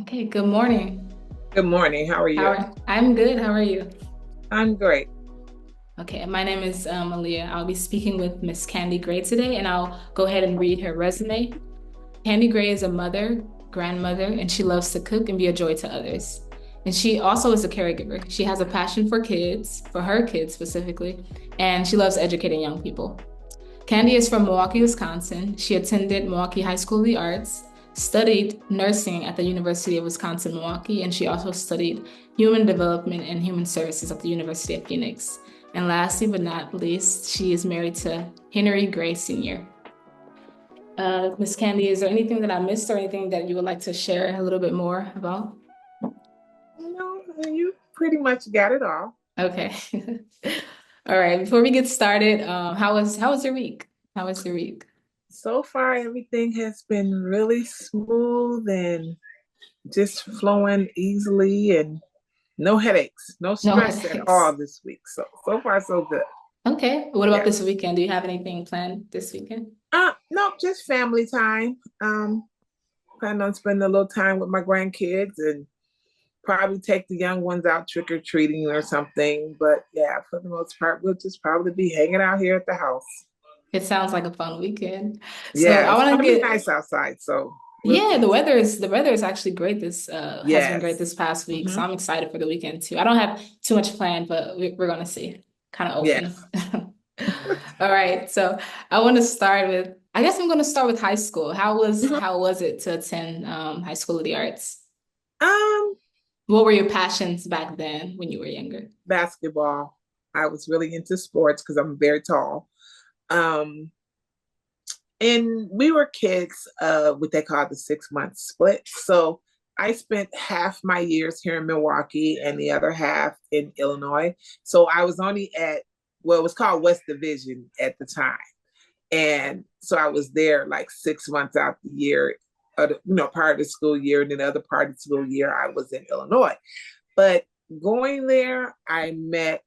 Okay, good morning. Good morning. How are you? I'm good. How are you? I'm great. Okay, my name is Aaliyah. I'll be speaking with Miss Candy Gray today, and I'll go ahead and read her resume. Candy Gray is a mother, grandmother, and she loves to cook and be a joy to others. And she also is a caregiver. She has a passion for kids, for her kids specifically, and she loves educating young people. Candy is from Milwaukee, Wisconsin. She attended Milwaukee High School of the Arts, studied nursing at the University of Wisconsin-Milwaukee, and she also studied human development and human services at the University of Phoenix. And lastly but not least, she is married to Henry Gray Sr. Miss Candy, is there anything that I missed or anything that you would like to share a little bit more about? No, you pretty much got it all. Okay. All right. Before we get started, how was your week? How was your week? So far, everything has been really smooth and just flowing easily and no headaches, no No stress at headaches. all this week. So far, so good. Okay. What about Yeah. this weekend? Do you have anything planned this weekend? No, just family time. Plan on spending a little time with my grandkids and probably take the young ones out trick or treating or something. But yeah, for the most part, we'll just probably be hanging out here at the house. It sounds like a fun weekend. So Yeah, I it's want to gonna be get, nice outside, so we'll yeah, see. the weather is actually great. This has been great Yes. this past week, so Hmm. I'm excited for the weekend too. I don't have too much planned, but we're gonna see. Kind of Yeah. open. All right. So I want to start with, I guess I'm gonna start with high school. Mhm. How was it to attend High School of the Arts? Um, What were your passions back then when you were younger? Basketball. I was really into sports because I'm very tall. Um, and we were kids, what they call the 6 month split. So I spent half my years here in Milwaukee and the other half in Illinois. So I was only at, well, it was called West Division at the time. And so I was there like 6 months out the year, part of the school year, and then the other part of the school year I was in Illinois. But going there, I met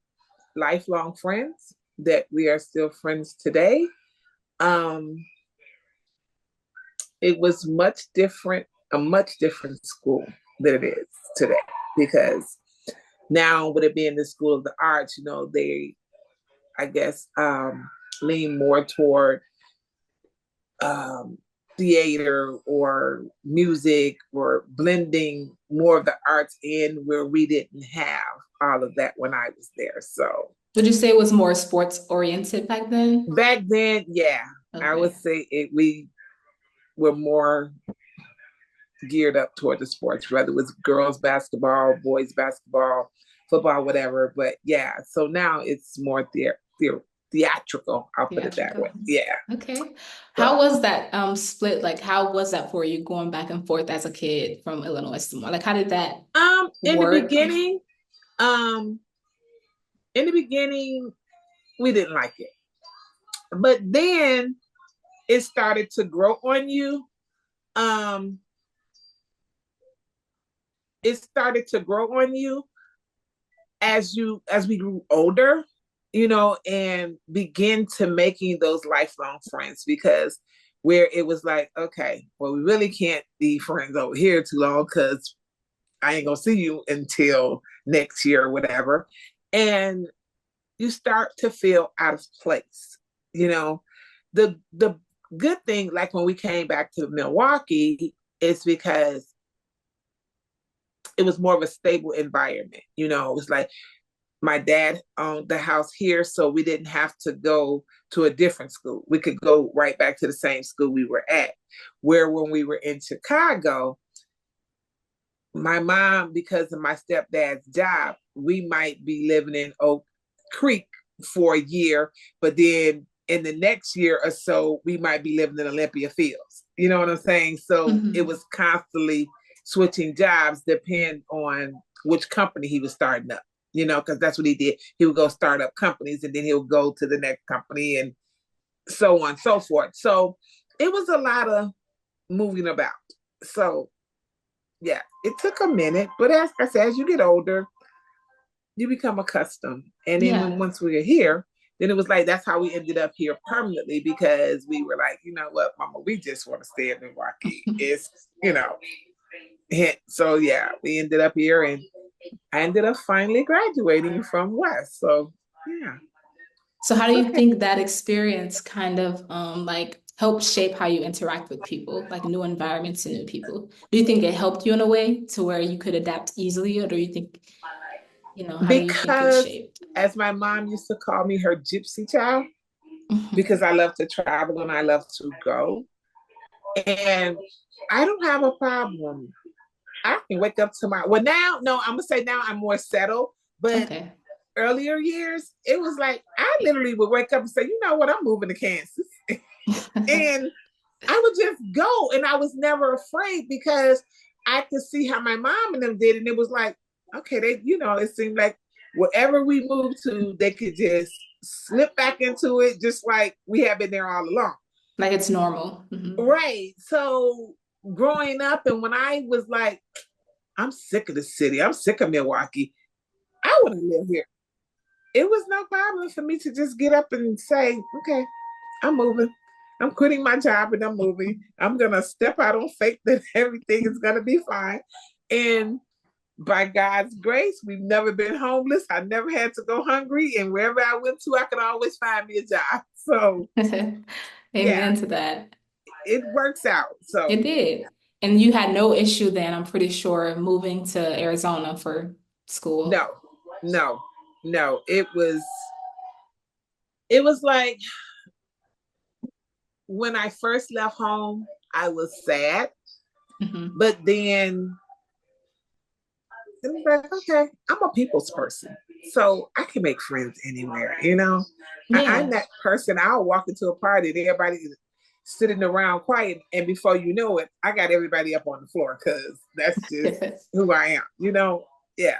lifelong friends that we are still friends today. Um, it was a much different school than it is today because now with it being the School of the Arts, they, I guess, lean more toward um, theater or music or blending more of the arts in where we didn't have all of that when I was there. So Would you say it was more sports oriented back then? back then, yeah, I would Okay. say we were more geared up toward the sports, whether it was girls basketball, boys basketball, football, whatever. But yeah, so now it's more theatrical. I'll put it that Theatrical. way. Yeah. Okay. How So was that split? Like, how was that for you going back and forth as a kid from Illinois to Like, how did that in the work? beginning, um, we didn't like it. But then it started to grow on you. Um, it started to grow on you as we grew older, and begin to making those lifelong friends because where it was like, okay, well, we really can't be friends over here too long because I ain't gonna see you until next year or whatever. And you start to feel out of place. You know, the good thing, like when we came back to Milwaukee, is because it was more of a stable environment. It was like my dad owned the house here, so we didn't have to go to a different school. We could go right back to the same school we were at. Where when we were in Chicago, my mom, because of my stepdad's job, we might be living in Oak Creek for a year, but then in the next year or so, we might be living in Olympia Fields. You know what I'm saying? So it Mhm. was constantly switching jobs, depend on which company he was starting up. Because that's what he did. He would go start up companies, and then he'll go to the next company, and so on and so forth. So it was a lot of moving about. So yeah, it took a minute, but as I said, as you get older, you become accustomed. And then Yeah. once we were here, then it was like that's how we ended up here permanently because we were like, you know what, Mama, we just want to stay in Milwaukee. It's, you know, So yeah, we ended up here, and I ended up finally graduating from West. So yeah, So how do it's you okay. think that experience kind of like helped shape how you interact with people, like new environments and new people? Do you think it helped you in a way to where you could adapt easily, or do you think, how do you think it Because shaped? as my mom used to call me, her gypsy child, Mhm. because I love to travel and I love to go. And I don't have a problem. I can wake up tomorrow. Well, now, no, I'm gonna say now I'm more settled. But Okay. earlier years, it was like I literally would wake up and say, you know what, I'm moving to Kansas. And I would just go. And I was never afraid because I could see how my mom and them did. And it was like, okay, it seemed like wherever we moved to, they could just slip back into it, just like we have been there all along. Like it's normal. Hmm. Right. So growing up, and when I was like, I'm sick of the city, I'm sick of Milwaukee, I want to live here. It was no problem for me to just get up and say, okay, I'm moving. I'm quitting my job and I'm moving. I'm going to step out on faith that everything is going to be fine. And by God's grace, we've never been homeless. I never had to go hungry. And wherever I went to, I could always find me a job. So, yeah, Amen to that. it works out. It So, did. And you had no issue then, I'm pretty sure, moving to Arizona for school. no, no, no. It was like when I first left home, I was sad. Hmm. But then it was like, okay, I'm a people's person. So I can make friends anywhere. I'm Yeah. that person. I'll walk into a party and everybody's sitting around quiet. And before you know it, I got everybody up on the floor because that's just who I am. Yeah.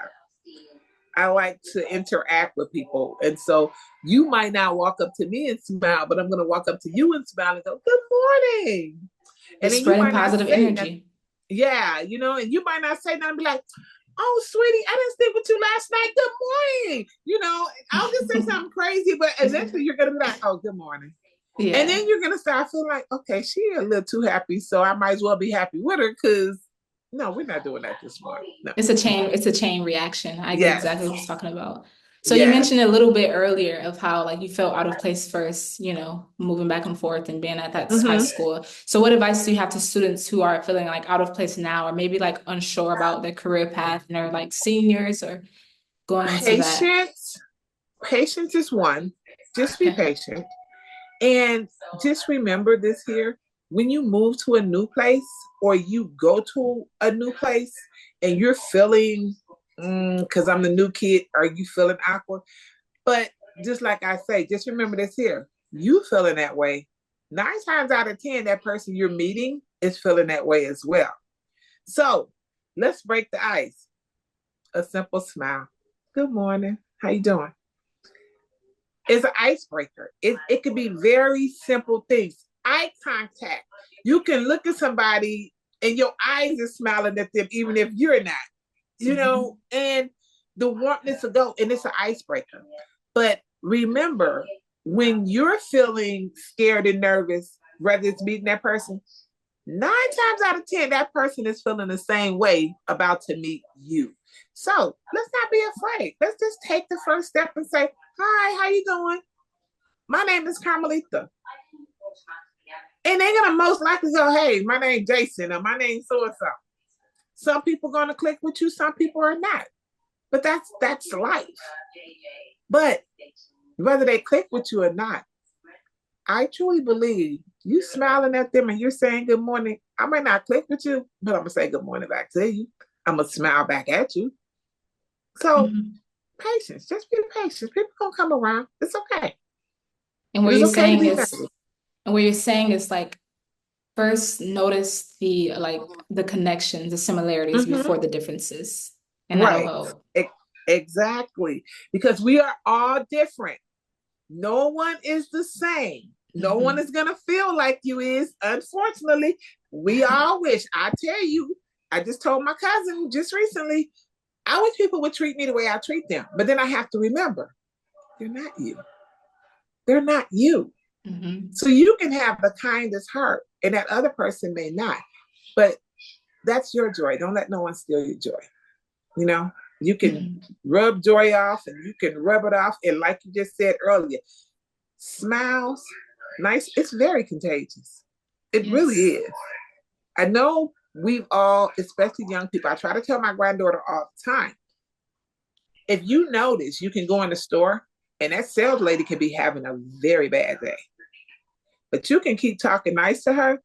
I like to interact with people. And so you might not walk up to me and smile, but I'm going to walk up to you and smile and go, good morning. And Just then you spreading might not positive say nothing. energy. And you might not say nothing, be like, oh, sweetie, I didn't sleep with you last night. Good morning. I'll just say something crazy, but eventually you're going to be like, oh, good morning. And Yeah. then you're going to start feeling like, okay, she a little too happy, so I might as well be happy with her because, no, we're not doing that this morning. No. It's a chain reaction. I get Yes. exactly what you're talking about. So you Yes. mentioned a little bit earlier of how like you felt out of place first, moving back and forth and being at that high Mm-hmm. school. So what advice do you have to students who are feeling like out of place now or maybe like unsure about their career path and they're like seniors or going into that? Patience. Patience is one. Just be Okay. patient. And just remember this here, when you move to a new place or you go to a new place and you're feeling, because I'm the new kid, are you feeling awkward? But just like I say, just remember this here, you feeling that way. 9 times out of 10, that person you're meeting is feeling that way as well. So let's break the ice. A simple smile. Good morning. How you doing? Is an icebreaker. It could be very simple things. Eye contact. You can look at somebody and your eyes are smiling at them, even if you're not, Mhm. and the warmth will go, and it's an icebreaker. But remember, when you're feeling scared and nervous, whether it's meeting that person, 9 times out of 10, that person is feeling the same way about to meet you. So let's not be afraid. Let's just take the first step and say, hi, how you doing? My name is Carmelita. And they're gonna most likely go, hey, my name's Jason or my name's so and so. Some people are gonna click with you, some people are not. But that's life. But whether they click with you or not, I truly believe you smiling at them and you're saying good morning. I might not click with you, but I'm gonna say good morning back to you. I'm gonna smile back at you. So Mhm. patience, just be patient. People gonna come around. It's okay. And It what is you're okay to saying be is, nervous. and what you're saying is like first notice the like the connections, the similarities Mm-hmm. before the differences, and that'll Right. help. E- exactly. Because we are all different. No one is the same. No one Hmm. is gonna feel like you is. Unfortunately, we all wish. I tell you, I just told my cousin just recently, I wish people would treat me the way I treat them. But then I have to remember, they're not you. They're not you. Hmm. So you can have the kindest heart, and that other person may not. But That's your joy. Don't let no one steal your joy. You know, you can Mhm. rub joy off and you can rub it off. And like you just said earlier, smiles, nice, it's very contagious. It really Yes. is. I know we've all, especially young people, I try to tell my granddaughter all the time, if you notice, you can go in the store and that sales lady can be having a very bad day. But you can keep talking nice to her,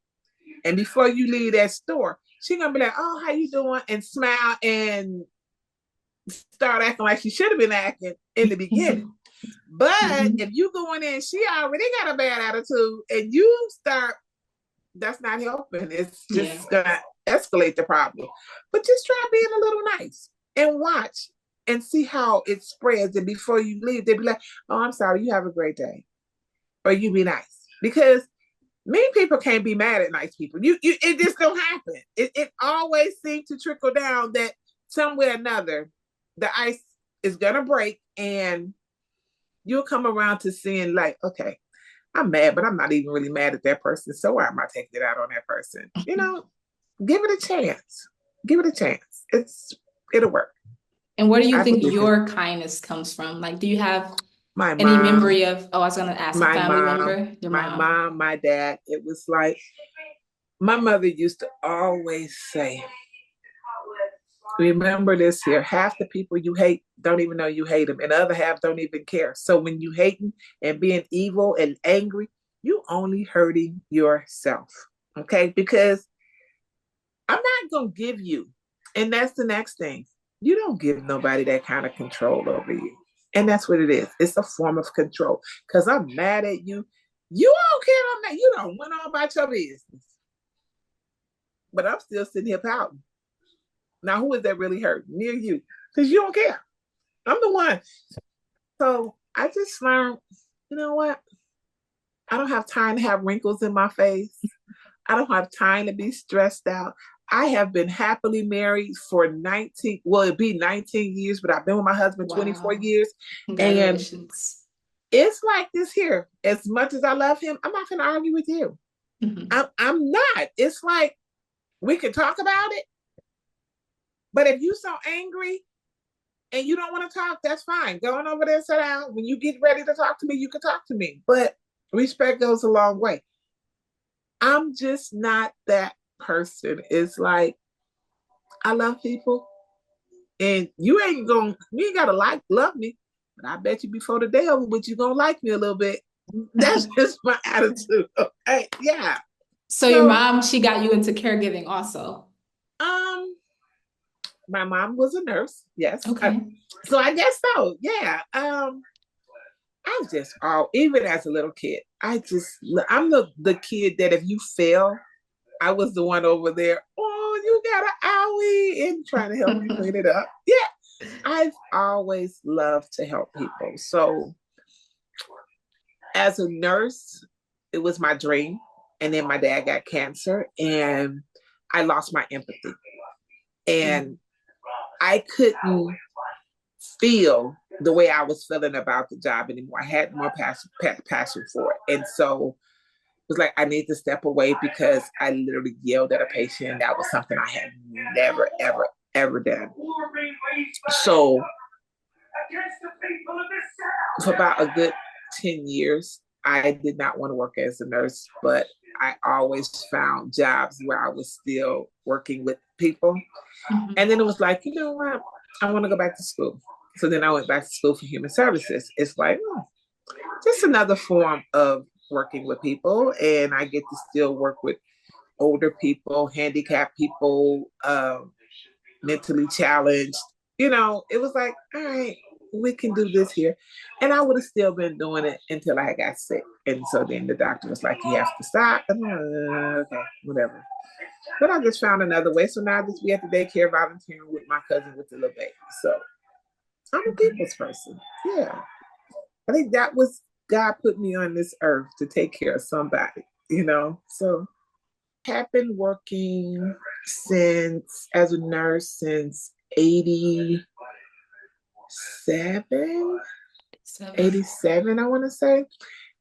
and before you leave that store, she's gonna be like, "Oh, how you doing?" and smile and start acting like she should have been acting in the beginning. But Mhm. if you go in there and she already got a bad attitude, and you start, that's not helping. It's Yeah. just gonna escalate the problem. But just try being a little nice and watch and see how it spreads. And before you leave, they'll be like, "Oh, I'm sorry. You have a great day," or "You be nice," because mean people can't be mad at nice people. It just don't happen. It always seems to trickle down that somewhere or another, the ice is gonna break, and you'll come around to seeing like, okay, I'm mad, but I'm not even really mad at that person. So why am I taking it out on that person? Give it a chance. Give it a chance. It'll work. And where do you I think believe it. your kindness comes from? Like, do you have My any mom, memory of, oh, I was gonna ask a my family mom, member, your my mom. mom, my dad. It was like my mother used to always say, remember this here, half the people you hate don't even know you hate them, and the other half don't even care. So when you hating and being evil and angry, you only hurting yourself. Okay? Because I'm not gonna give you, and that's the next thing. You don't give nobody that kind of control over you. And that's what it is. It's a form of control. Because I'm mad at you. You don't care. I'm mad. You don't went on about your business. But I'm still sitting here pouting. Now, who is that really hurting? Me or you? Because you don't care. I'm the one. So I just learned, you know what? I don't have time to have wrinkles in my face. I don't have time to be stressed out. I have been happily married for 19, well, it'd be 19 years, but I've been with my husband 24 Wow. years. And Congratulations. it's like this here. As much as I love him, I'm not going to argue with you. Mhm. I'm not. It's like we can talk about it, but if you're so angry and you don't want to talk, that's fine. Go on over there, sit down. When you get ready to talk to me, you can talk to me. But respect goes a long way. I'm just not that person. It's like I love people, and you ain't gotta like love me, but I bet you before the day over, but you gonna like me a little bit. That's just my attitude. Okay, yeah. So your So, mom, she got you into caregiving also. um, my mom was a nurse. Yes. Okay. So I guess so. Yeah. I was just all even as a little kid. I'm the kid that if you fail, I was the one over there. Oh, you got an owie, and trying to help you clean it up. Yeah, I've always loved to help people. So as a nurse, it was my dream. And then my dad got cancer, and I lost my empathy, and I couldn't feel the way I was feeling about the job anymore. I had more passion for it, and so was like, I need to step away because I literally yelled at a patient. That was something I had never, ever, ever done. So for about a good 10 years, I did not want to work as a nurse, but I always found jobs where I was still working with people. And Mhm. then it was like, you know what? I want to go back to school. So then I went back to school for human services. It's like, just another form of working with people. And I get to still work with older people, handicapped people, mentally challenged. It was like, all right, we can do this here. And I would have still been doing it until I got sick. And so then the doctor was like, you have to stop. And okay, whatever. But I just found another way. So now I just be at the daycare volunteering with my cousin with the little baby. So I'm a Okay. people's person. Yeah. I think that was God put me on this earth to take care of somebody. So have been working since as a nurse since 87, Seven. 87, I want to say.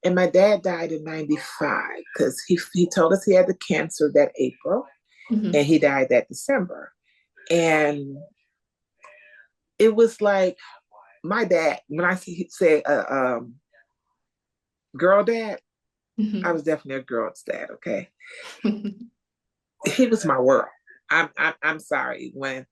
And my dad died in 95 because he told us he had the cancer that April. and Hmm. he died that December. And it was like my dad, when I say girl dad, I Hmm. was definitely a girl's dad, okay? He was my world. I'm sorry. When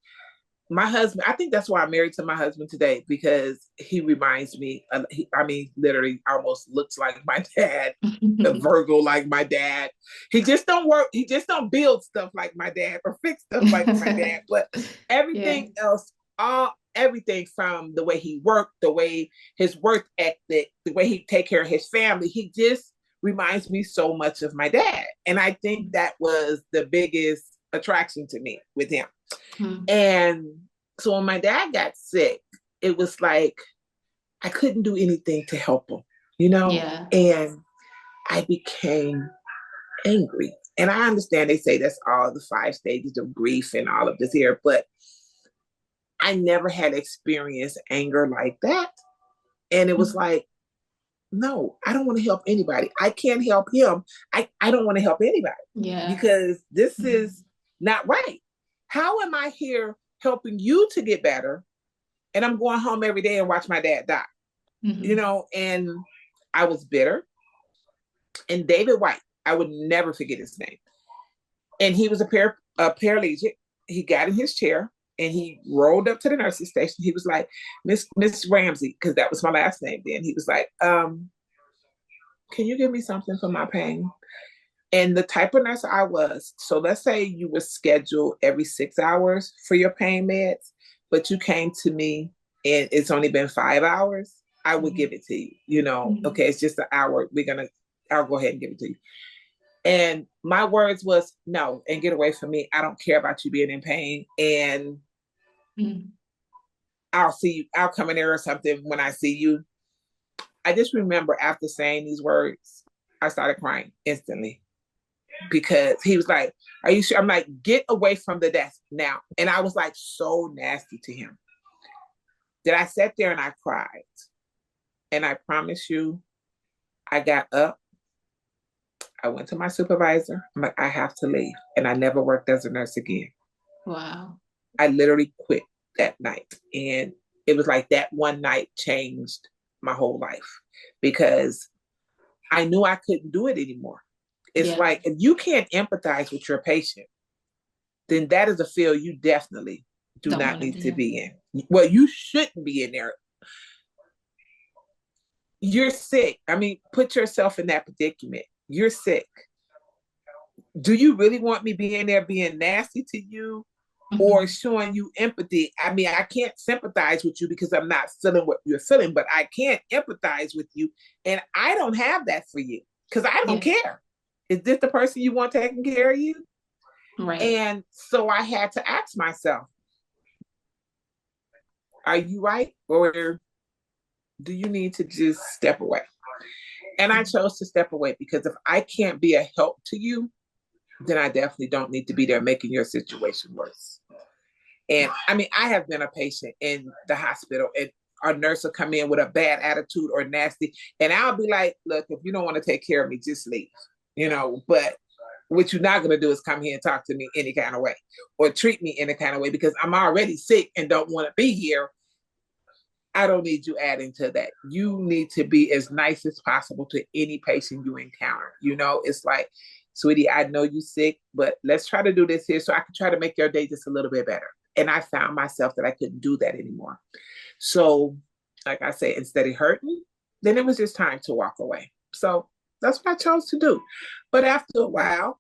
my husband, I think that's why I'm married to my husband today, because he reminds me, I mean, literally almost looks like my dad, a Virgo like my dad. He just don't work, he just don't build stuff like my dad or fix stuff like my dad. But Yeah. everything else, all everything from the way he worked, the way his work ethic, the way he take care of his family, he just reminds me so much of my dad. And I think that was the biggest attraction to me with him. Mhm. And so when my dad got sick, it was like I couldn't do anything to help him, you know? Yeah. And I became angry. And I understand they say that's all the 5 stages of grief and all of this here, but I never had experienced anger like that. And it was Mhm. like, no, I don't want to help anybody. I can't help him. I don't want to help anybody Yeah. because this Mhm. is not right. How am I here helping you to get better? And I'm going home every day and watch my dad die, Mhm. and I was bitter. And David White, I would never forget his name. And he was a paralegic. He got in his chair and he rolled up to the nurse's station. He was like, Miss Ramsey, because that was my last name then. He was like, can you give me something for my pain? And the type of nurse I was, so let's say you were scheduled every 6 hours for your pain meds, but you came to me and it's only been 5 hours, I would give Mhm. it to you. You know, Mhm. okay, it's just an hour. I'll go ahead and give it to you. And my words was no, and get away from me. I don't care about you being in pain. And Mhm. I'll see you, I'll come in there or something when I see you. I just remember after saying these words, I started crying instantly because he was like, "Are you sure?" I'm like, "Get away from the desk now." And I was like so nasty to him that I sat there and I cried. And I promise you, I got up, I went to my supervisor. I'm like, "I have to leave." And I never worked as a nurse again. Wow. I literally quit that night. And it was like that one night changed my whole life because I knew I couldn't do it anymore. It's Yeah. like if you can't empathize with your patient, then that is a field you definitely do Don't not want to need be to in. be in. Well, you shouldn't be in there. You're sick. I mean, put yourself in that predicament. You're sick. Do you really want me being there being nasty to you or Mhm. showing you empathy? I mean, I can't sympathize with you because I'm not feeling what you're feeling, but I can't empathize with you. And I don't have that for you because I don't Yeah. care. Is this the person you want taking care of you? Right. And so I had to ask myself, are you right? Or do you need to just step away? And I Mhm. chose to step away because if I can't be a help to you, then I definitely don't need to be there making your situation worse. And I mean, I have been a patient in the hospital and a nurse will come in with a bad attitude or nasty. And I'll be like, look, if you don't want to take care of me, just leave. But what you're not going to do is come here and talk to me any kind of way or treat me any kind of way because I'm already sick and don't want to be here. I don't need you adding to that. You need to be as nice as possible to any patient you encounter. It's like, sweetie, I know you're sick, but let's try to do this here so I can try to make your day just a little bit better. And I found myself that I couldn't do that anymore. So, like I said, instead of hurting, then it was just time to walk away. So that's what I chose to do. But after a while,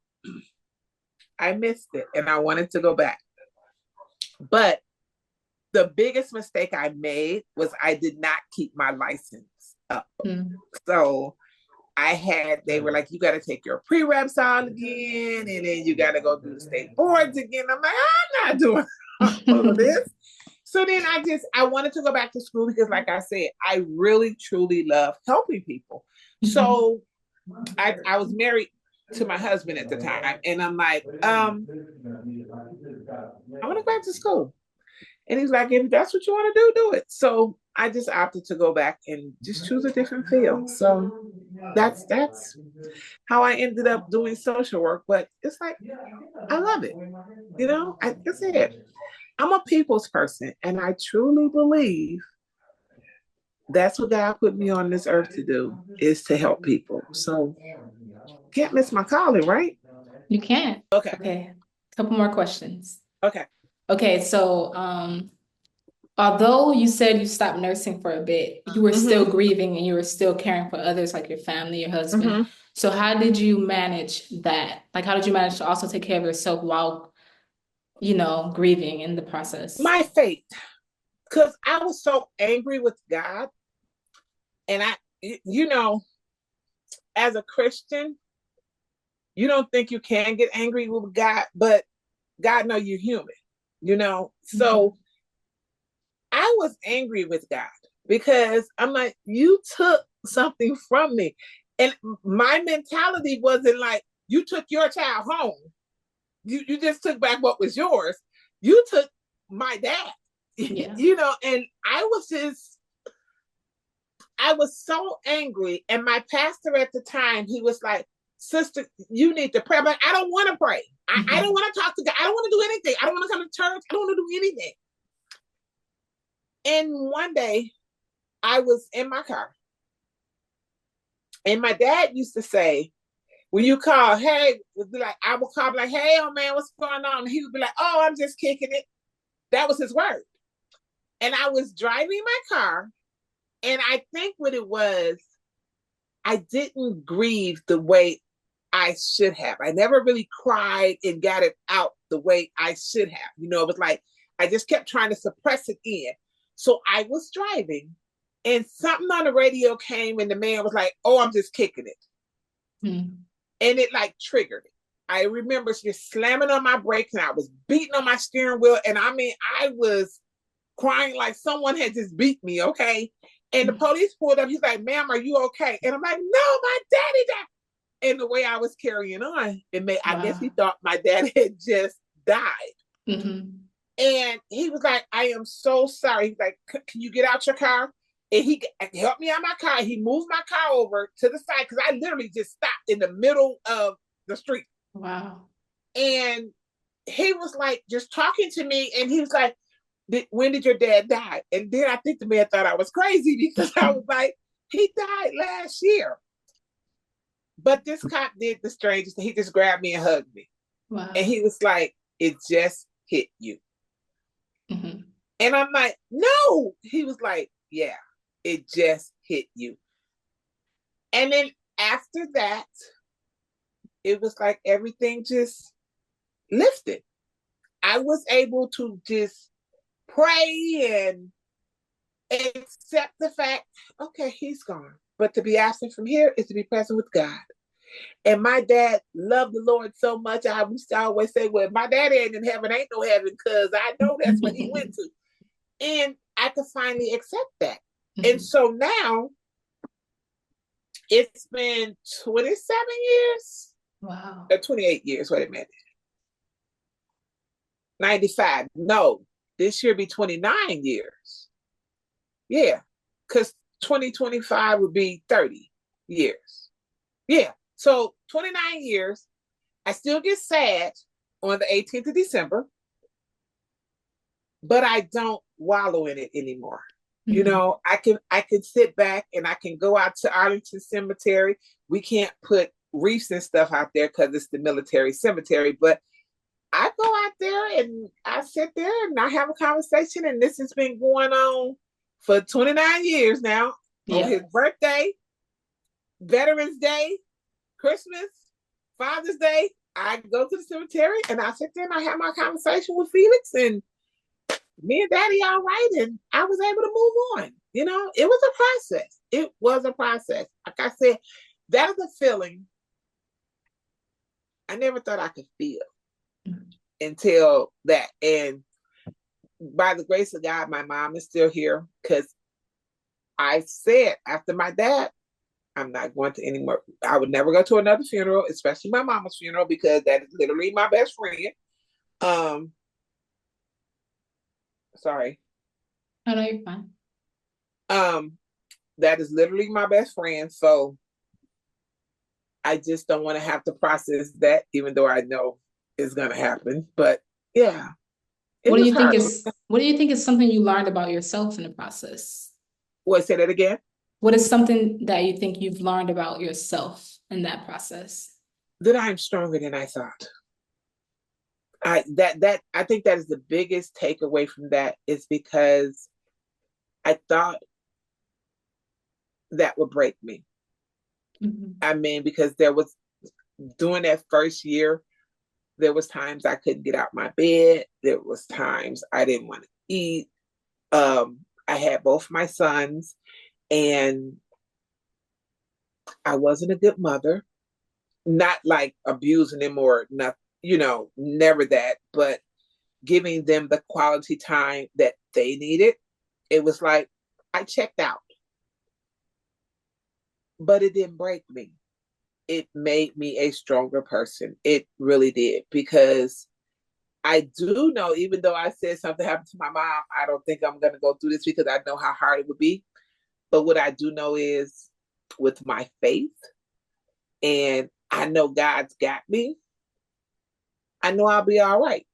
I missed it and I wanted to go back. But the biggest mistake I made was I did not keep my license up. Mhm. So they were like, you got to take your pre-reps on again, and then you got to go do the state boards again. I'm like, I'm not doing all of this. So then I wanted to go back to school because, like I said, I really, truly love helping people. Mhm. So I was married to my husband at the time, and I'm like, I want to go back to school. And he's like, if that's what you want to do, do it. So I just opted to go back and just choose a different field. So That's how I ended up doing social work. But it's like I love it. Like I said, I'm a people's person, and I truly believe that's what God put me on this earth to do is to help people. So can't miss my calling, right? You can't. Okay. Okay. Couple more questions. Okay. Okay, so although you said you stopped nursing for a bit, you were still Mm-hmm. grieving and you were still caring for others like your family, your husband. Mm-hmm. So how did you manage that? Like how did you manage to also take care of yourself while, grieving in the process? My faith, because I was so angry with God, and you know, as a Christian, you don't think you can get angry with God, but God know you're human. So Mhm. I was angry with God because I'm like, you took something from me. And my mentality wasn't like, you took your child home. You just took back what was yours. You took my dad, Yeah. and I was so angry. And my pastor at the time, he was like, sister, you need to pray. But I don't want to pray. I don't Mhm. want to talk to God. I don't want to do anything. I don't want to come to church. I don't want to do anything. And one day I was in my car, and my dad used to say, when you call, hey, would be like, I would call, be like, hey, oh man, what's going on? And he would be like, oh, I'm just kicking it. That was his word. And I was driving my car, and I think what it was, I didn't grieve the way I should have. I never really cried and got it out the way I should have. It was like I just kept trying to suppress it in. So I was driving, and something on the radio came, and the man was like, oh, I'm just kicking it. Mhm. And it like triggered it. I remember just slamming on my brakes, and I was beating on my steering wheel. And I mean, I was crying like someone had just beat me, okay? And the police pulled up. He's like, ma'am, are you okay? And I'm like, no, my daddy died. And the way I was carrying on, I guess he Wow. thought my dad had just died. Hmm. And he was like, I am so sorry. He's like, can you get out your car? And he helped me out my car. He moved my car over to the side because I literally just stopped in the middle of the street. Wow. And he was like just talking to me, and he was like, when did your dad die? And then I think the man thought I was crazy because I was like, he died last year. But this cop did the strangest thing. He just grabbed me and hugged me. And Wow. he was like, it just hit you. Hmm. And I'm like, no. He was like, yeah, it just hit you. And then after that, it was like everything just lifted. I was able to just pray and accept the fact, okay, he's gone. But to be absent from here is to be present with God. And my dad loved the Lord so much. I used to always say, well, if my daddy ain't in heaven, ain't no heaven, because I know that's what he went to. And I could finally accept that. And Hmm. so now it's been 27 years Wow. or 28 years. Wait a minute. 95. No, this year be 29 years. Yeah. Because 2025 would be 30 years. Yeah. So 29 years. I still get sad on the 18th of December, but I don't wallow in it anymore. Hmm. I can sit back and I can go out to Arlington Cemetery. We can't put wreaths and stuff out there because it's the military cemetery, but I go out there and I sit there and I have a conversation, and this has been going on for 29 years now. On his Yep. birthday, Veterans Day, Christmas, Father's Day, I go to the cemetery and I sit there and I have my conversation with Felix, and me and Daddy all right, and I was able to move on. It was a process. It was a process. Like I said, that is a feeling I never thought I could feel until that. And by the grace of God, my mom is still here because I said after my dad, I'm not going to anymore. I would never go to another funeral, especially my mama's funeral, because that is literally my best friend. Um, sorry. Oh, no, you're fine. Um, that is literally my best friend. So I just don't want to have to process that, even though I know it's going to happen. But yeah, it was hard. What do you think is something you learned about yourself in the process? What, say that again? What is something that you think you've learned about yourself in that process? That I'm stronger than I thought. I think that is the biggest takeaway from that, is because I thought that would break me. Mm-hmm. I mean, because there was, during that first year, there was times I couldn't get out my bed. There was times I didn't want to eat. I had both my sons, and I wasn't a good mother. Not like abusing them or not, never that, but giving them the quality time that they needed. It was like I checked out, but it didn't break me. It made me a stronger person. It really did, because I do know, even though I said something happened to my mom, I don't think I'm going to go through this, because I know how hard it would be. But what I do know is, with my faith, and I know God's got me, I know I'll be all right.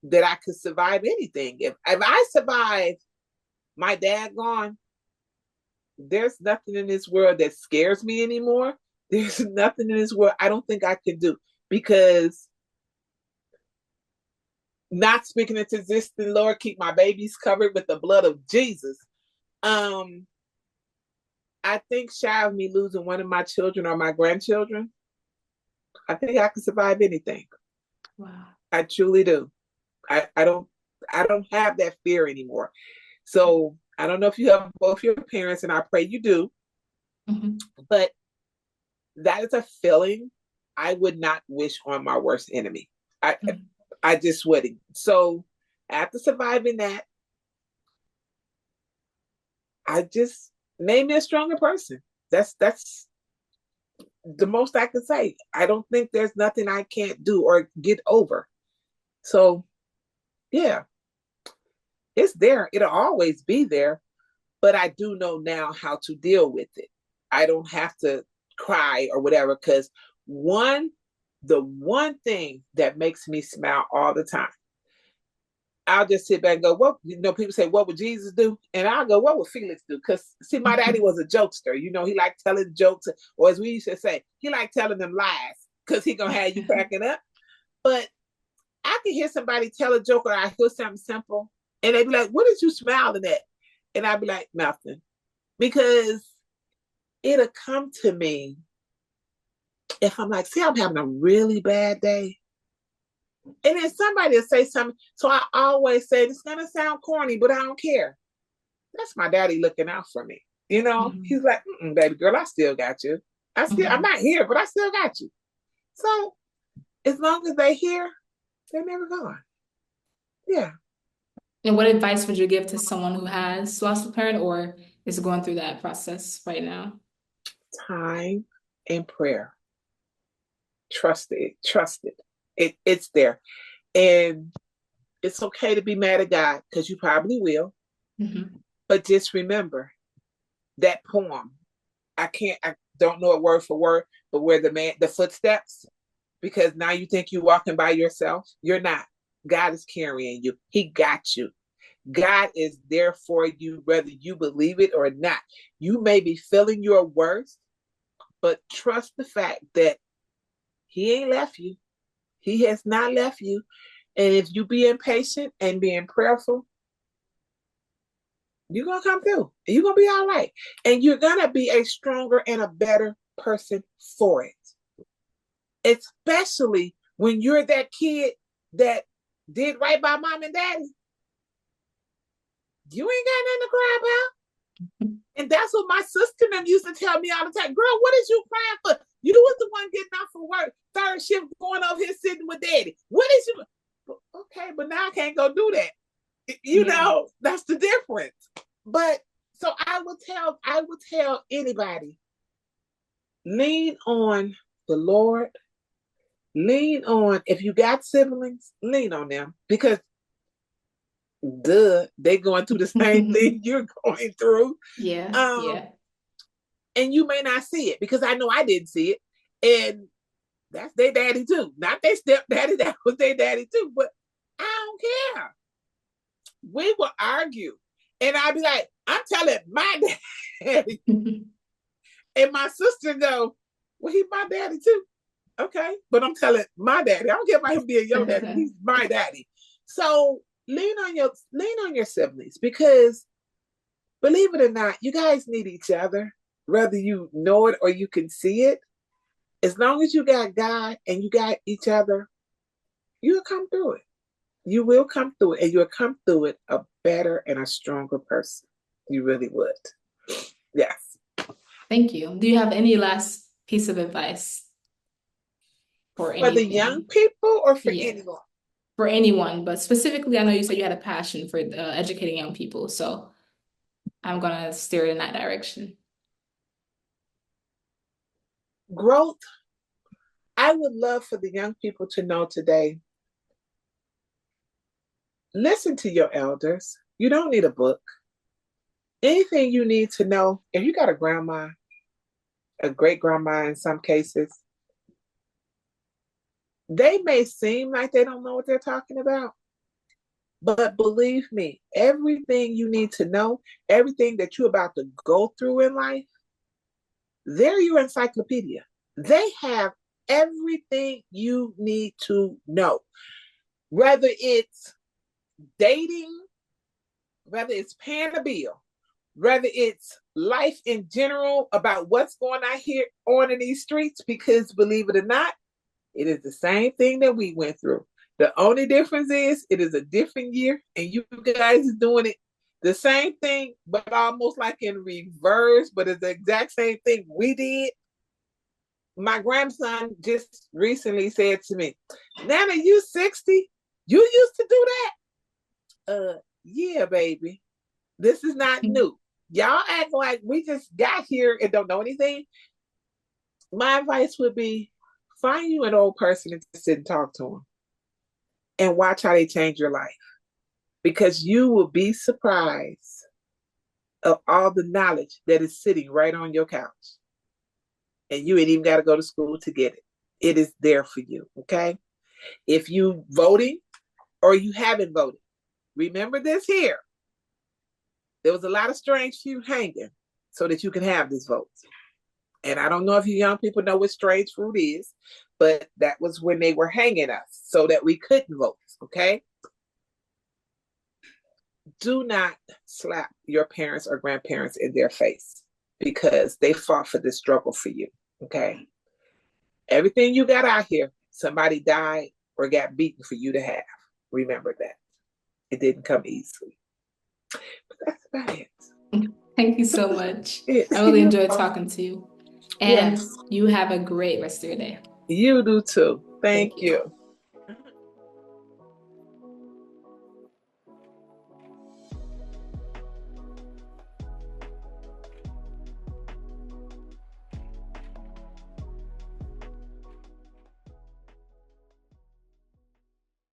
That I could survive anything. If I survive my dad gone, there's nothing in this world that scares me anymore. There's nothing in this world I don't think I can do, because not speaking into existence, Lord, keep my babies covered with the blood of Jesus. Um, I think shy of me losing one of my children or my grandchildren, I think I can survive anything. Wow. I truly do. I don't have that fear anymore. So I don't know if you have both your parents, and I pray you do, Mm-hmm. but that is a feeling I would not wish on my worst enemy. I Mm-hmm. I just wouldn't. So after surviving that, I just made me a stronger person. That's the most I can say. I don't think there's nothing I can't do or get over. So yeah, it's there. It'll always be there, but I do know now how to deal with it. I don't have to cry or whatever, because one, the one thing that makes me smile all the time, I'll just sit back and go, what, people say, what would Jesus do? And I'll go, what would Felix do? Because see, my daddy was a jokester. He liked telling jokes, or as we used to say, he liked telling them lies, because he gonna have you cracking up. But I can hear somebody tell a joke, or I hear something simple, and they be like, what did you smiling at? And I'd be like, nothing. Because it'll come to me if I'm like, see, I'm having a really bad day. And then somebody will say something. So I always say, it's going to sound corny, but I don't care. That's my daddy looking out for me. Mm-hmm. He's like, baby girl, I still got you. I'm Mm-hmm. not here, but I still got you. So as long as they here, they're never gone. Yeah. And what advice would you give to someone who has lost a parent or is going through that process right now? Time and prayer. Trust it. Trust it. It's there. And it's okay to be mad at God, because you probably will. Mm-hmm. But just remember that poem. I don't know it word for word, but where the footsteps, because now you think you're walking by yourself. You're not. God is carrying you. He got you. God is there for you, whether you believe it or not. You may be feeling your worst, but trust the fact that He ain't left you. He has not left you. And if you being patient and being prayerful, you're gonna come through. And you're gonna be all right. And you're gonna be a stronger and a better person for it. Especially when you're that kid that did right by mom and daddy. You ain't got nothing to cry about. And that's what my sister and them used to tell me all the time. Girl, what is you crying for? You was the one getting off from work, third shift, going over here sitting with daddy. What is you? Okay, but now I can't go do that. Yeah. That's the difference. But so I would tell anybody, lean on the Lord. Lean on, if you got siblings, lean on them, because they going through the same thing you're going through. Yeah. Um, Yeah. and you may not see it, because I know I didn't see it. And that's their daddy too. Not their stepdaddy, that was their daddy too. But I don't care. We will argue. And I'd be like, I'm telling my daddy. And my sister go, well, he's my daddy too. Okay. But I'm telling my daddy. I don't care about him being your daddy. He's my daddy. So lean on your siblings, because believe it or not, you guys need each other, whether you know it or you can see it. As long as you got God and you got each other, you'll come through it. You will come through it, and you'll come through it a better and a stronger person. You really would. Yes. Thank you. Do you have any last piece of advice for For the young anything? people or for Yeah, anyone? for anyone, but specifically, I know you said you had a passion for educating young people, so I'm gonna steer it in that direction. Growth. I would love for the young people to know today, listen to your elders. You don't need a book. Anything you need to know, if you got a grandma, a great grandma in some cases, they may seem like they don't know what they're talking about, but believe me, everything you need to know, everything that you're about to go through in life, they're your encyclopedia. They have everything you need to know, whether it's dating, whether it's paying a bill, whether it's life in general about what's going on here on in these streets, because believe it or not, it is the same thing that we went through. The only difference is it is a different year, and you guys are doing it the same thing, but almost like in reverse, but it's the exact same thing we did. My grandson just recently said to me, Nana, you 60? You used to do that? Yeah, baby. This is not new. Y'all act like we just got here and don't know anything. My advice would be, find you an old person and sit and talk to them and watch how they change your life, because you will be surprised of all the knowledge that is sitting right on your couch. And you ain't even got to go to school to get it. It is there for you. Okay. If you voting or you haven't voted, remember this here. There was a lot of strange fruit hanging so that you can have this vote. And I don't know if you young people know what strange fruit is, but that was when they were hanging us so that we couldn't vote. Okay. Do not slap your parents or grandparents in their face, because they fought for this struggle for you. Okay. Everything you got out here, somebody died or got beaten for you to have. Remember that. It didn't come easily. But that's about it. Thank you so much. Yes. I really enjoyed talking to you. Yes. And you have a great rest of your day. You do too. Thank Thank you. you.